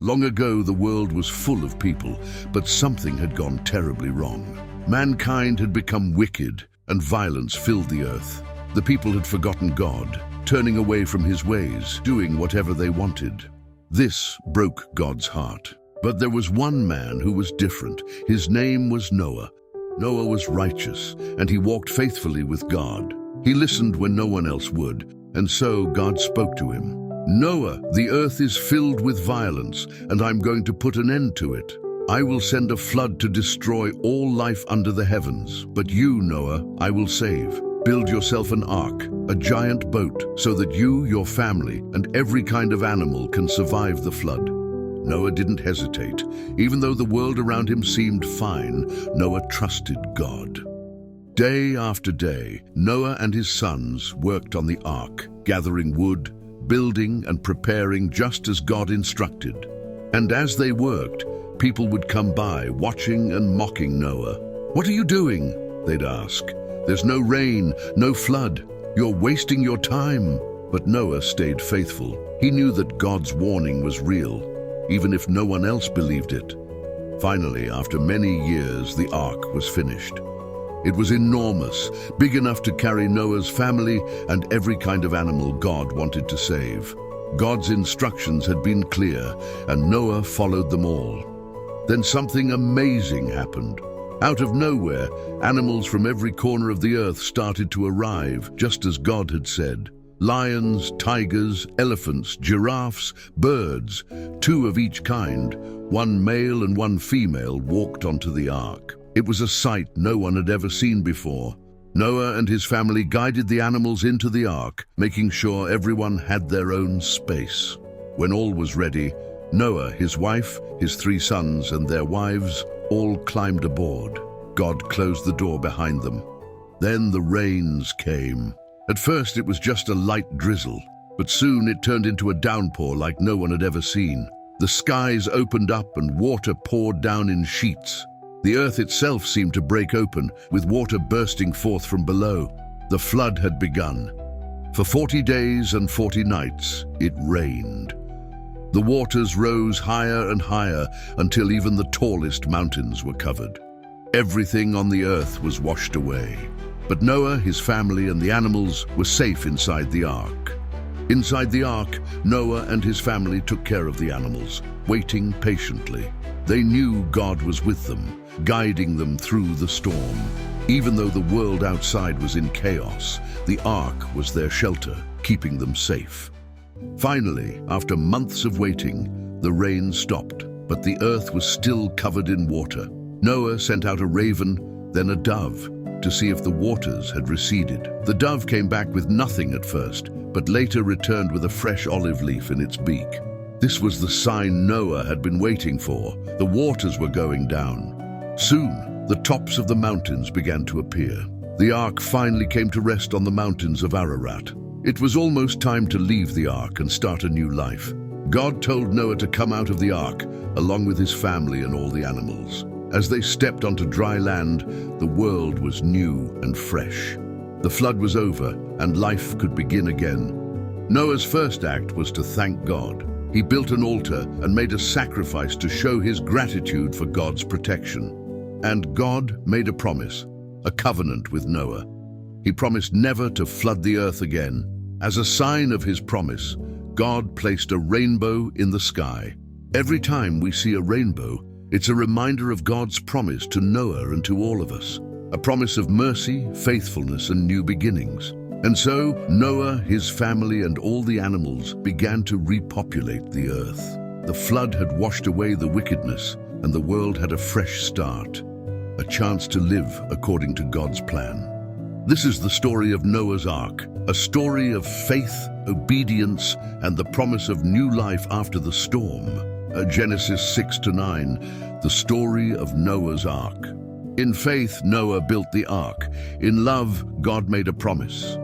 Long ago, the world was full of people, but something had gone terribly wrong. Mankind had become wicked, and violence filled the earth. The people had forgotten God, turning away from his ways, doing whatever they wanted. This broke God's heart. But there was one man who was different. His name was Noah. Noah was righteous, and he walked faithfully with God. He listened when no one else would, and so God spoke to him. "Noah, the earth is filled with violence, and I'm going to put an end to it. I will send a flood to destroy all life under the heavens. But you, Noah, I will save. Build yourself an ark, a giant boat, so that you, your family, and every kind of animal can survive the flood." Noah didn't hesitate. Even though the world around him seemed fine, Noah trusted God. Day after day, Noah and his sons worked on the ark, gathering wood, building and preparing just as God instructed. And as they worked, people would come by, watching and mocking Noah. "What are you doing?" they'd ask. "There's no rain, no flood. You're wasting your time." But Noah stayed faithful. He knew that God's warning was real, even if no one else believed it. Finally, after many years, the ark was finished. It was enormous, big enough to carry Noah's family and every kind of animal God wanted to save. God's instructions had been clear, and Noah followed them all. Then something amazing happened. Out of nowhere, animals from every corner of the earth started to arrive, just as God had said. Lions, tigers, elephants, giraffes, birds, 2 of each kind, one male and one female, walked onto the ark. It was a sight no one had ever seen before. Noah and his family guided the animals into the ark, making sure everyone had their own space. When all was ready, Noah, his wife, his 3 sons, and their wives all climbed aboard. God closed the door behind them. Then the rains came. At first it was just a light drizzle, but soon it turned into a downpour like no one had ever seen. The skies opened up and water poured down in sheets. The earth itself seemed to break open, with water bursting forth from below. The flood had begun. For 40 days and 40 nights, it rained. The waters rose higher and higher until even the tallest mountains were covered. Everything on the earth was washed away. But Noah, his family, and the animals were safe inside the ark. Inside the ark, Noah and his family took care of the animals, waiting patiently. They knew God was with them, guiding them through the storm. Even though the world outside was in chaos, the ark was their shelter, keeping them safe. Finally, after months of waiting, the rain stopped, but the earth was still covered in water. Noah sent out a raven, then a dove, to see if the waters had receded. The dove came back with nothing at first, but later returned with a fresh olive leaf in its beak. This was the sign Noah had been waiting for. The waters were going down. Soon, the tops of the mountains began to appear. The ark finally came to rest on the mountains of Ararat. It was almost time to leave the ark and start a new life. God told Noah to come out of the ark, along with his family and all the animals. As they stepped onto dry land, the world was new and fresh. The flood was over, and life could begin again. Noah's first act was to thank God. He built an altar and made a sacrifice to show his gratitude for God's protection. And God made a promise, a covenant with Noah. He promised never to flood the earth again. As a sign of his promise, God placed a rainbow in the sky. Every time we see a rainbow, it's a reminder of God's promise to Noah and to all of us. A promise of mercy, faithfulness, and new beginnings. And so, Noah, his family, and all the animals began to repopulate the earth. The flood had washed away the wickedness, and the world had a fresh start, a chance to live according to God's plan. This is the story of Noah's Ark, a story of faith, obedience, and the promise of new life after the storm. Genesis 6-9, the story of Noah's Ark. In faith, Noah built the ark. In love, God made a promise.